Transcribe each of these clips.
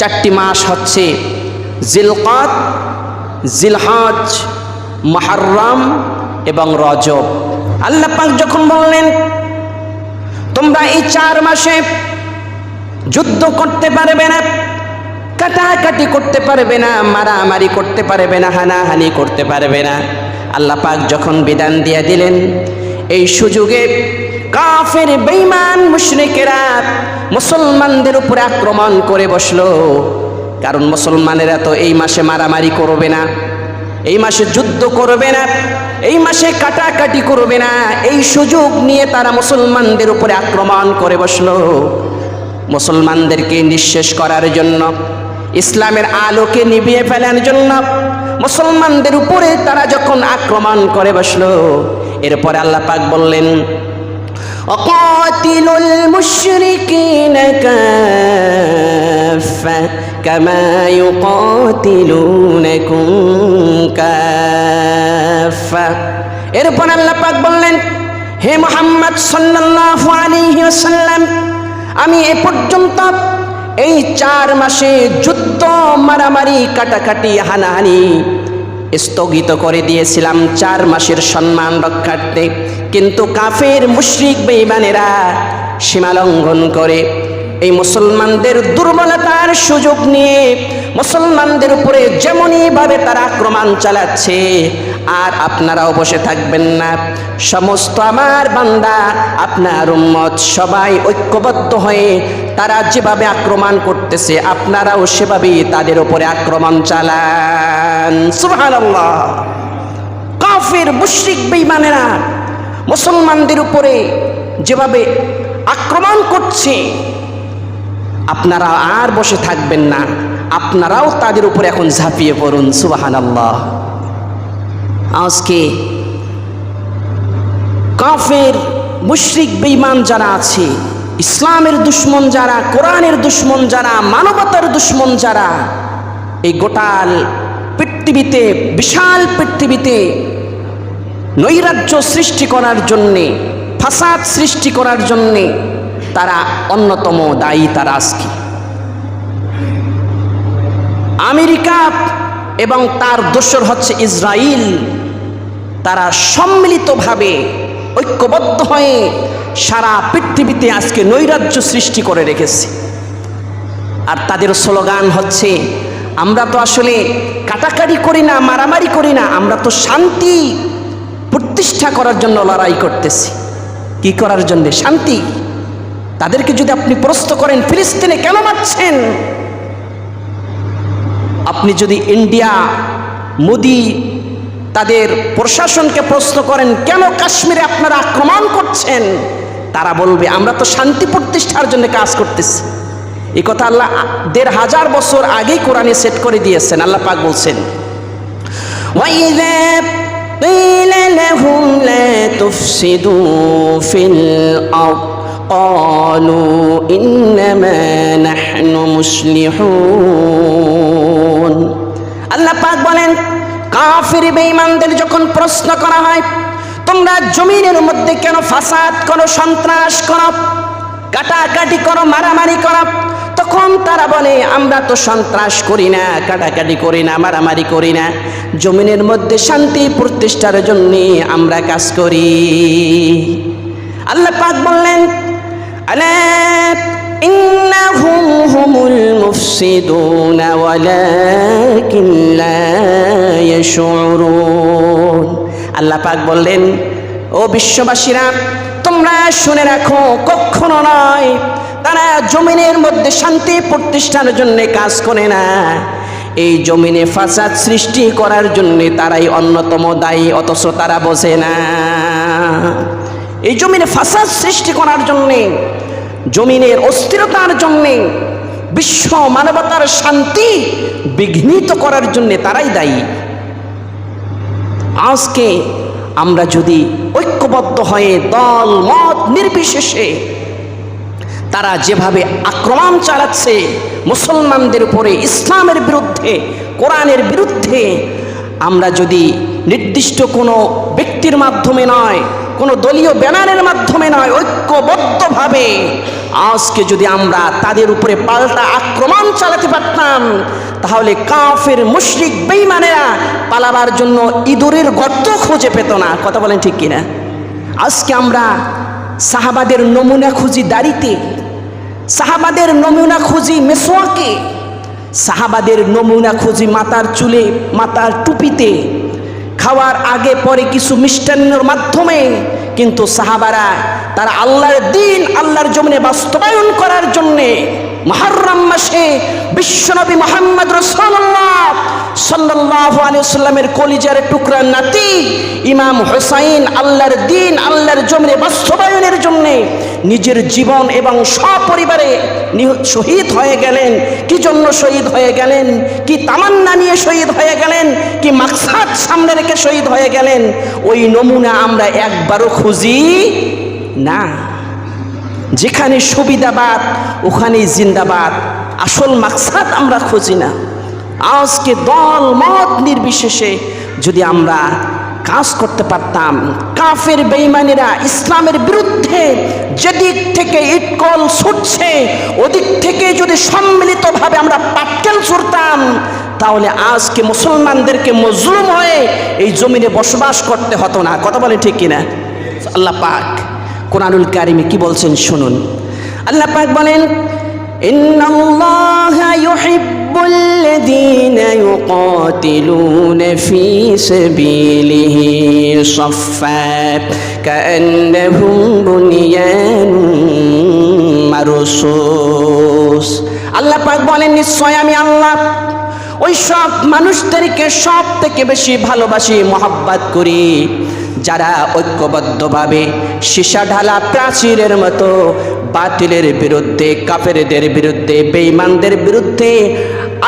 চারটি মাস হচ্ছে জিলকাদ, জিলহজ, মুহররম এবং রজব। আল্লাহ পাক যখন বললেন তোমরা এই 4 মাসে যুদ্ধ করতে পারবে না, কাটাকাটি করতে পারবে না, মারামারি করতে পারবে না, হানাহানি করতে পারবে না, আল্লাহ পাক যখন বিধান দিয়ে দিলেন, এই সুযোগে কাফের বেঈমান মুশরিকেরা মুসলমানদের উপরে আক্রমণ করে বসলো। কারণ মুসলমানেরা তো এই মাসে মারামারি করবে না, এই মাসে যুদ্ধ করবে না, এই মাসে কাটাকাটি করবে না, এই সুযোগ নিয়ে তারা মুসলমানদের উপরে আক্রমণ করে বসলো। মুসলমানদেরকে নিঃশেষ করার জন্য, ইসলামের আলোকে নিভিয়ে ফেলার জন্য মুসলমানদের উপরে তারা যখন আক্রমণ করে বসলো, এরপরে আল্লাহ পাক বললেন অকাতিলুল মুশরিকিনা কাফা কামা ইউকাতিলুনাকুম কাফা। এরপর আল্লাহ পাক বললেন হে মুহাম্মদ সাল্লাল্লাহু আলাইহি ওয়াসাল্লাম, আমি এ পর্যন্ত এই 4 মাসে যুদ্ধ, মারামারি, কাটাকাটি, হানাহানি স্থগিত করে দিয়েছিলাম 4 মাসের সম্মান রক্ষার্থে। কিন্তু কাফের মুশরিক বেঈমানেরা সীমা লঙ্ঘন করে এই মুসলমানদের দুর্বলতার সুযোগ নিয়ে মুসলমানদের উপরে যেমনই ভাবে তারা আক্রমণ চালাচ্ছে, আর আপনারাও বসে থাকবেন না। সমস্ত আমার বান্দা, আপনার উম্মত সবাই ঐক্যবদ্ধ হয়ে তারা যেভাবে আক্রমণ করতেছে আপনারাও সেভাবেই তাদের উপরে আক্রমণ চালান। সুবহানাল্লাহ। কাফের মুশরিক বেঈমানেরা মুসলমানদের উপরে যেভাবে আক্রমণ করছে, আপনারা আর বসে থাকবেন না, আপনারাও তাদের উপরে এখন ঝাঁপিয়ে পড়ুন। সুবহানাল্লাহ। আজকে কাফের মুশরিক বেঈমান যারা আছে, ইসলামের দুশমন যারা, কোরআনের দুশমন যারা, মানবতার দুশমন যারা, এই গোটাল পৃথিবীতে, বিশাল পৃথিবীতে নৈরাজ্য সৃষ্টি করার জন্যে, ফাসাদ সৃষ্টি করার জন্যে তারা অন্যতম দায়ী। তারা আজকে আমেরিকা এবং তার দোসর হচ্ছে ইসরায়েল, তারা সম্মিলিতভাবে ঐক্যবদ্ধ হয়ে সারা পৃথিবীতে আজকে নৈরাজ্য সৃষ্টি করে রেখেছে। আর তাদের স্লোগান হচ্ছে আমরা তো আসলে কাটাকাটি করি না, মারামারি করি না, আমরা তো শান্তি প্রতিষ্ঠা করার জন্য লড়াই করতেছি। কি করার জন্য? শান্তি। তাদেরকে যদি আপনি প্রশ্ন করেন ফিলিস্তিনে কেন মারছেন, আপনি যদি ইন্ডিয়া, মোদি, তাদের প্রশাসনকে প্রশ্ন করেন কেন কাশ্মীরে আপনারা আক্রমণ করছেন, তারা বলবে আমরা তো শান্তি প্রতিষ্ঠার জন্য কাজ করতেছি। এই কথা আল্লাহ ১৫০০ বছর আগেই কোরআনে সেট করে দিয়েছেন। আল্লাহ পাক বলছেন ওয়াইযা ক্বিলা লাহুম লা তুফসিদু ফিল আরদ ক্বালু ইন্নামা নাহনু মুসলিহুন। আল্লাহ পাক বলেন কাফির বেঈমানদের যখন প্রশ্ন করা হয় তোমরা জমিনের মধ্যে কেন ফাসাদ করো, সন্ত্রাস করো, কাটাকাটি করো, মারামারি করো, তখন তারা বলে আমরা তো সন্ত্রাস করি না, কাটাকাটি করি না, মারামারি করি না, জমিনের মধ্যে শান্তি প্রতিষ্ঠার জন্য আমরা কাজ করি। আল্লাহ পাক বললেন আলা ইন্নাহুম হুমুল মুফসিদুনা ওয়ালাকিন লা ইয়াশউরুন। আল্লাহ পাক বললেন ও বিশ্ববাসীরা তোমরা শুনে রাখো, কখনো নয় তারা জমিনের মধ্যে শান্তি প্রতিষ্ঠার জন্য কাজ করে না, এই জমিনে ফাসাদ সৃষ্টি করার জন্য তারাই অন্যতম দায়ী, অথচ তারা বোঝে না। এই জমিনে ফাসাদ সৃষ্টি করার জন্যে, জমিনের অস্থিরতার জন্যে, বিশ্ব মানবতার শান্তি বিঘ্নিত করার জন্যে তারাই দায়ী। আজকে আমরা যদি ঐক্যবদ্ধ হয়ে দল মত নির্বিশেষে তারা যেভাবে আক্রমণ চালাচ্ছে মুসলমানদের উপরে, ইসলামের বিরুদ্ধে, কোরআনের বিরুদ্ধে, আমরা যদি নির্দিষ্ট কোনো ব্যক্তির মাধ্যমে নয়, কোনো দলীয় ব্যানারের মাধ্যমে নয়, ঐক্যবদ্ধভাবে আজকে যদি আমরা তাদের উপরে পাল্টা আক্রমণ চালাতে পারতাম, তাহলে কাফের মুশরিক বেঈমানেরা পালাবার জন্য ইঁদুরের গর্ত খুঁজে পেত না। কথা বলেন ঠিক কিনা? আজকে আমরা সাহাবাদের নমুনা খুঁজি দাড়িতে, সাহাবাদের নমুনা খুঁজি মেসওয়াকে, সাহাবাদের নমুনা খুঁজি মাথার চুলে, মাথার টুপিতে, খাওয়ার আগে পরে কিছু মিষ্টান্নের মাধ্যমে। কিন্তু সাহাবারা তারা আল্লাহর দ্বীন আল্লাহর জমিনে বাস্তবায়ন করার জন্যে মুহররম মাসে বিশ্বনবী মুহাম্মদ রাসূলুল্লাহ সাল্লাল্লাহু আলাইহি ওয়াসাল্লামের কলিজার টুকরা নাতি ইমাম হুসাইন আল্লাহর দ্বীন আল্লাহর জমিনে বাস্তবায়নের জন্যে নিজের জীবন এবং সপরিবারে শহীদ হয়ে গেলেন। কি জন্য শহীদ হয়ে গেলেন? কি তামান্না নিয়ে শহীদ হয়ে গেলেন? কি মাকসাদ সামনে রেখে শহীদ হয়ে গেলেন? ওই নমুনা আমরা একবারও খুঁজি না। যেখানে সুবিধাবাদ ওখানেই জিন্দাবাদ, আসল মাকসাদ আমরা খুঁজি না। আজকে দল মত নির্বিশেষে যদি আমরা কাজ করতে পারতাম, কাফের বেঈমানেরা ইসলামের বিরুদ্ধে যেদিক থেকে ইটকল ছুটছে ওদিক থেকে যদি সম্মিলিতভাবে আমরা পাটকেল ছুড়তাম, তাহলে আজকে মুসলমানদেরকে মজলুম হয়ে এই জমিনে বসবাস করতে হতো না। কথা বলে ঠিক কিনা? আল্লাহ পাক কোরআনুল কারিমে কি বলছেন শুনুন। আল্লাহ পাক বলেন, ইন্নাল্লাহা ইউহিব্বুল্লাযীনা ইউকাতিলুনা ফী সাবিলিহি সাফফান কাআন্নাহুম বুনিয়ানুম মারসুস। আল্লাহ পাক বলেন, নিশ্চয় আমি আল্লাহ ওই সব মানুষদেরকে সব থেকে বেশি ভালোবাসি, মহব্বত করি, যারা ঐক্যবদ্ধভাবে সীসা ঢালা প্রাচীরের মতো বাতিলের বিরুদ্ধে, কাফেরদের বিরুদ্ধে, বেঈমানদের বিরুদ্ধে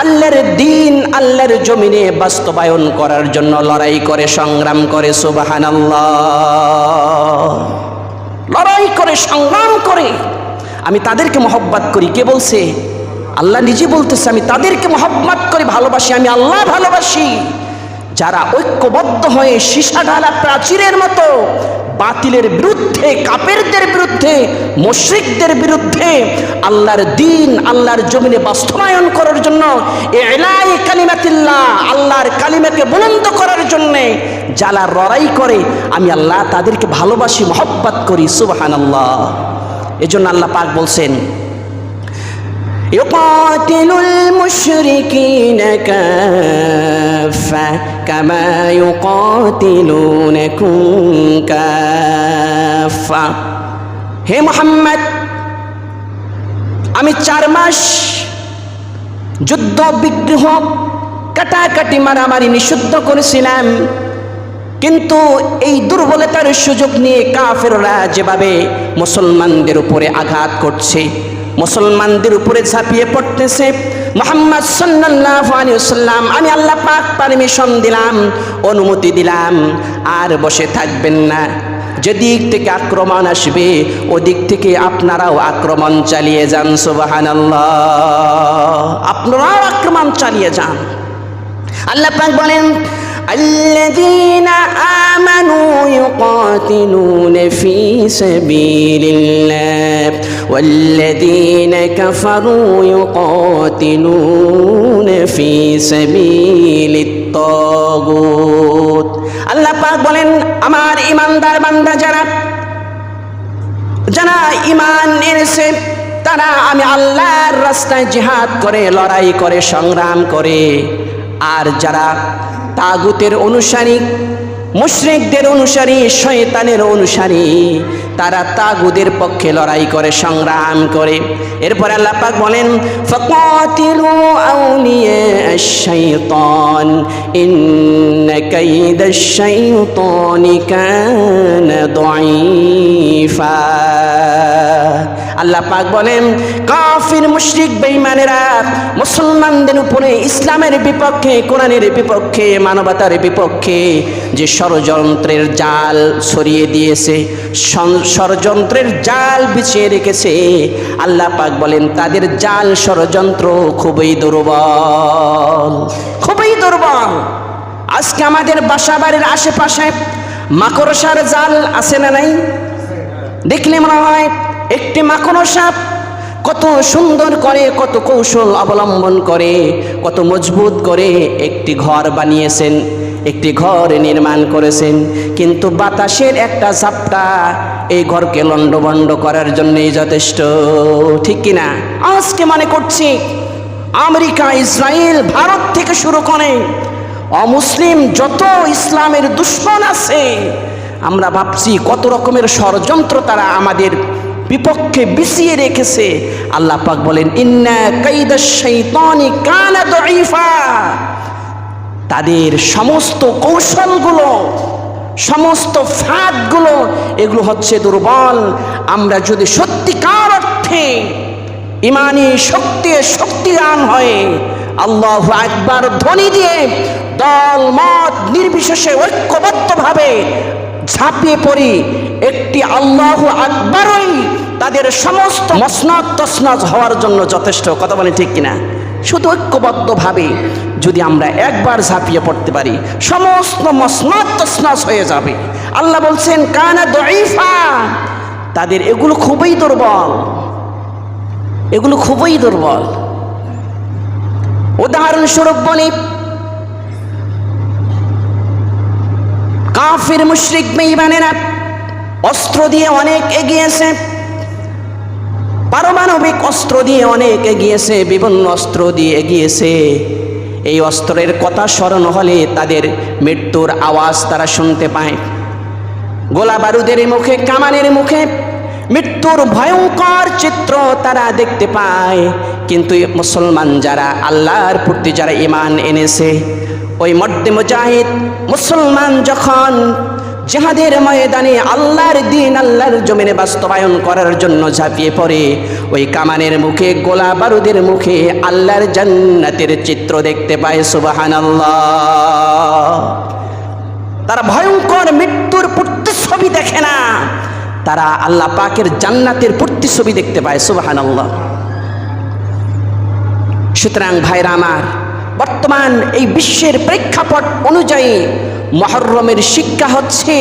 আল্লাহর দ্বীন আল্লাহর জমিনে বাস্তবায়ন করার জন্য লড়াই করে, সংগ্রাম করে। সুবহানাল্লাহ। লড়াই করে, সংগ্রাম করে আমি তাদেরকে মহব্বত করি। কে বলছে? আল্লাহ নিজে বলতেছে, আমি তাদেরকে মহব্বত করি, ভালোবাসি, আমি আল্লাহ ভালোবাসি। যারা ঐক্যবদ্ধ হয়ে সীসা ঢালা প্রাচীরের মতো বাতিলের বিরুদ্ধে, কাফেরদের বিরুদ্ধে, মুশরিকদের বিরুদ্ধে আল্লাহর দ্বীন আল্লাহর জমিনে বাস্তবায়ন করার জন্য, ইলাই কালিমাতিল্লাহ আল্লাহর কালিমাকে বুলন্দ করার জন্য যারা লড়াই করে, আমি আল্লাহ তাদেরকে ভালোবাসি, মহব্বত করি। সুবহানাল্লাহ। এজন্য আল্লাহ পাক বলছেন, يقاتل المشركين كافة كما يقاتلونكم كافة। হে মুহাম্মদ, আমি 4 মাস যুদ্ধ বিগ্রহ কাটাকাটি মারামারি নিষিদ্ধ করেছিলাম, কিন্তু এই দুর্বলতার সুযোগ নিয়ে কাফেররা যেভাবে মুসলমানদের উপরে আঘাত করছে, মুসলমানদের উপরে ঝাঁপিয়ে পড়তেছে, মুহাম্মদ সাল্লাল্লাহু আলাইহি ওয়াসাল্লাম আমি আল্লাহ পাক পারমিশন দিলাম, অনুমতি দিলাম, আর বসে থাকবেন না। যেদিক থেকে আক্রমণ আসবে ওদিক থেকে আপনারাও আক্রমণ চালিয়ে যান। সুবহানাল্লাহ। আপনারাও আক্রমণ চালিয়ে যান। আল্লাহ পাক বলেন, الذين آمنوا يقاتلون في سبيل الله والذين كفروا يقاتلون في سبيل الطاغوت। আল্লাহ পাক বলেন, আমার ঈমানদার বান্দা যারা ঈমান এনেছে তারা আমি আল্লাহর রাস্তায় জিহাদ করে, লড়াই করে, সংগ্রাম করে। আর যারা তাগুতের অনুসারী, মুশরিকদের অনুসারী, শয়তানের অনুসারী, তারা তাগুদের পক্ষে লড়াই করে, সংগ্রাম করে। এরপর আল্লাহ পাক বলেন, ফাকাতিলু আউলিয়া আশ-শাইতান ইন্না কাইদাশ শাইতানি কানা দাঈফা। আল্লাহ পাক বলেন, কাফির মুশরিক বেঈমানেরা মুসলমানদের উপরে ইসলামের বিপক্ষে, কোরআনের বিপক্ষে, মানবতার বিপক্ষে যে ষড়যন্ত্রের জাল ছড়িয়ে দিয়েছে, ষড়যন্ত্রের জাল বিছিয়ে রেখেছে, আল্লাহ পাক বলেন তাদের জাল ষড়যন্ত্র খুবই দুর্বল, খুবই দুর্বল। আজকে আমাদের বাসা বাড়ির আশেপাশে মাকড়সার জাল আছে না নাই? দেখলে মনে হয় একটি মাকড় সাপ কত সুন্দর করে, কত কৌশল অবলম্বন করে, কত মজবুত করে একটি ঘর বানিয়েছেন, একটি ঘর নির্মাণ করেছেন, কিন্তু বাতাসের একটা ঝাপটা এই ঘরকে লণ্ডভণ্ড করার জন্যই যথেষ্ট। ঠিক কিনা? আজকে মনে করছি আমেরিকা, ইসরায়েল, ভারত থেকে শুরু করে অমুসলিম যত ইসলামের দুশমন আছে, আমরা ভাবছি কত রকমের ষড়যন্ত্র তারা আমাদের বিপক্ষে বিছিয়ে রেখেছে। আল্লাহ পাক বলেন, ইন্না কাইদাশ শাইতানি কানা দাঈফা। তাদের সমস্ত কৌশলগুলো, সমস্ত ফাঁদগুলো, এগুলো হচ্ছে দুর্বল। আমরা যদি সত্যিকার অর্থে ইমানি শক্তিবান হয়ে আল্লাহু আকবার ধ্বনি দিয়ে দল মত নির্বিশেষে ঐক্যবদ্ধভাবে ঝাঁপিয়ে পড়ি, একটি আল্লাহু আকবারই তাদের সমস্ত মসনদ তসনদ হওয়ার জন্য যথেষ্ট। কথা বলে ঠিক কিনা? শুধু ঐক্যবদ্ধভাবে যদি আমরা একবার ঝাঁপিয়ে পড়তে পারি, সমস্ত মসনদ তসনদ হয়ে যাবে। আল্লাহ বলছেন কানা দাঈফা, তাদের এগুলো খুবই দুর্বল, এগুলো খুবই দুর্বল। উদাহরণস্বরূপ বলি, কাফির মুশরিক বেঈমানেরা অস্ত্র দিয়ে অনেক এগিয়েছে, পারমাণবিক অস্ত্র দিয়ে অনেক এগিয়েছে, বিভিন্ন অস্ত্র দিয়ে এগিয়েছে। এই অস্ত্রের কথা স্মরণ হলে তাদের মৃত্যুর আওয়াজ তারা শুনতে পায়, গোলা বারুদের মুখে, কামানের মুখে মৃত্যুর ভয়ঙ্কর চিত্র তারা দেখতে পায়। কিন্তু মুসলমান যারা, আল্লাহর প্রতি যারা ঈমান এনেছে, ওই মর্দে মুজাহিদ মুসলমান যখন জিহাদের ময়দানে আল্লাহর দ্বীন, আল্লাহর জমিনে বাস্তবায়ন করার জন্য ঝাঁপিয়ে পড়ে, ওই কামানের মুখে, গোলা বারুদের মুখে আল্লাহর জান্নাতের চিত্র দেখতে পায়। সুবহানাল্লাহ। তারা ভয়ঙ্কর মৃত্যুর প্রতিচ্ছবি দেখে না, তারা আল্লাহ পাকের জান্নাতের প্রতিচ্ছবি দেখতে পায়। সুবহানাল্লাহ। সুতরাং ভাইরা আমার, বর্তমান এই বিশ্বের প্রেক্ষাপট অনুযায়ী মুহররমের শিক্ষা হচ্ছে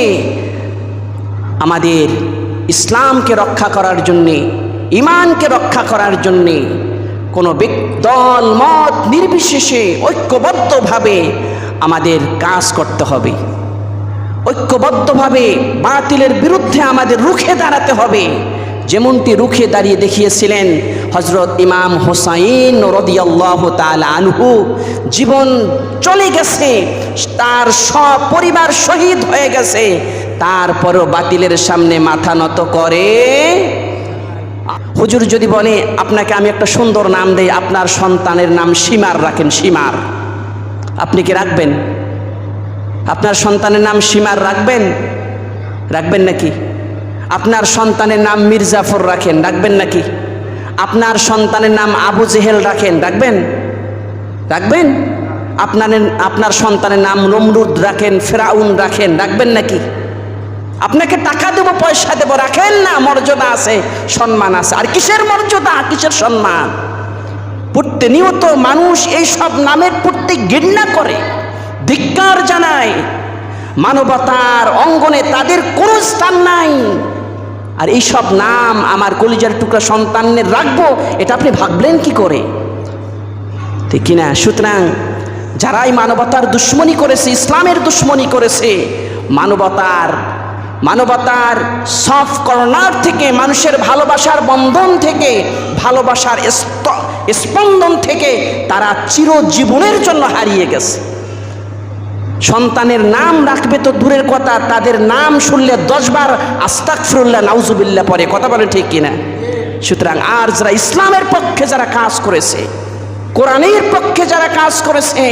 আমাদের ইসলামকে রক্ষা করার জন্যে, ইমানকে রক্ষা করার জন্যে কোনো দল মত নির্বিশেষে ঐক্যবদ্ধভাবে আমাদের কাজ করতে হবে, ঐক্যবদ্ধভাবে বাতিলের বিরুদ্ধে আমাদের রুখে দাঁড়াতে হবে। যেমনটি রুখে দাঁড়িয়ে দেখিয়েছিলেন হযরত ইমাম হুসাইন রাদিয়াল্লাহু তাআলা আনহু। জীবন চলে গেছে, তার সব পরিবার শহীদ হয়ে গেছে, তারপরও বাতিলের সামনে মাথা নত করে। হুজুর যদি বলে আপনাকে আমি একটা সুন্দর নাম দেই, আপনার সন্তানের নাম সীমার রাখেন, সীমার, আপনি কি রাখবেন? আপনার সন্তানের নাম সীমার রাখবেন? রাখবেন নাকি? আপনার সন্তানের নাম মির্জাফর রাখেন, রাখবেন নাকি? আপনার সন্তানের নাম আবু জেহেল রাখেন, রাখবেন? রাখবেন? আপনার সন্তানের নাম নমরুদ রাখেন, ফেরাউন রাখেন, রাখবেন নাকি? আপনাকে টাকা দেব, পয়সা দেব, রাখেন না? মর্যাদা আছে, সম্মান আছে। আর কিসের মর্যাদা, কিসের সম্মান? প্রতিনিয়ত মানুষ এই সব নামের প্রতি ঘৃণা করে, ধিক্কার জানায়। মানবতার অঙ্গনে তাদের কোনো স্থান নাই। আর এই সব নাম আমার কলিজার টুকরা সন্তানের রাখবো, এটা আপনি ভাবলেন কি করে? ঠিক কিনা? সুতরাং যারাই মানবতার দুশ্মনী করেছে, ইসলামের দুশ্মনী করেছে, মানবতার সফট কর্নার থেকে, মানুষের ভালোবাসার বন্ধন থেকে, ভালোবাসার স্পন্দন থেকে তারা চিরজীবনের জন্য হারিয়ে গেছে। সন্তানের নাম রাখবে তো দূরের কথা, তাদের নাম শুনলে 10 বার আস্তাগফিরুল্লাহ নাউজুবিল্লাহ পড়ে। কথা বলে ঠিক কিনা? সুতরাং আর যারা ইসলামের পক্ষে যারা কাজ করেছে, কোরআনের পক্ষে যারা কাজ করেছে,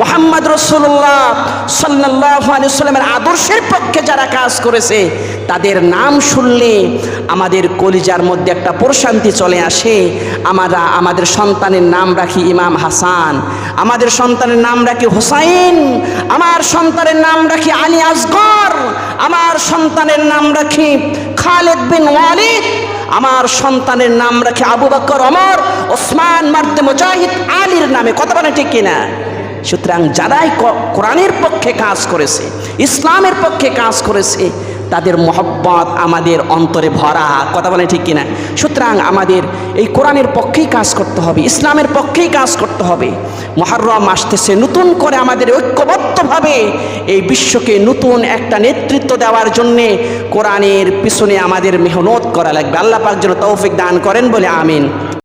মুহাম্মদ রাসূলুল্লাহ সাল্লাল্লাহু আলাইহি ওয়াসাল্লামের আদর্শের পক্ষে যারা কাজ করেছে, তাদের নাম শুনলে আমাদের কলিজার মধ্যে একটা প্রশান্তি চলে আসে। আমরা আমাদের সন্তানের নাম রাখি ইমাম হাসান, আমাদের সন্তানের নাম রাখি হুসাইন, আমার সন্তানের নাম রাখি আলী আসগর, আমার সন্তানের নাম রাখি খালিদ বিন ওয়ালিদ, আমার সন্তানের নাম রাখি আবু বকর, ওমর, ওসমান, মর্দে মুজাহিদ আলীর নামে। কথা বলে ঠিক কিনা? সুতরাং যারাই কোরআনের পক্ষে কাজ করেছে, ইসলামের পক্ষে কাজ করেছে, তাদের মহব্বত আমাদের অন্তরে ভরা, কথা বলে ঠিক কিনা? সুতরাং আমাদের এই কোরআনের পক্ষেই কাজ করতে হবে, ইসলামের পক্ষেই কাজ করতে হবে। মুহররম আসতেছে, নতুন করে আমাদের ঐক্যবদ্ধভাবে এই বিশ্বকে নতুন একটা নেতৃত্ব দেওয়ার জন্যে কোরআনের পিছনে আমাদের মেহনত করা লাগবে। আল্লাহ পাক যেন তৌফিক দান করেন বলে আমিন।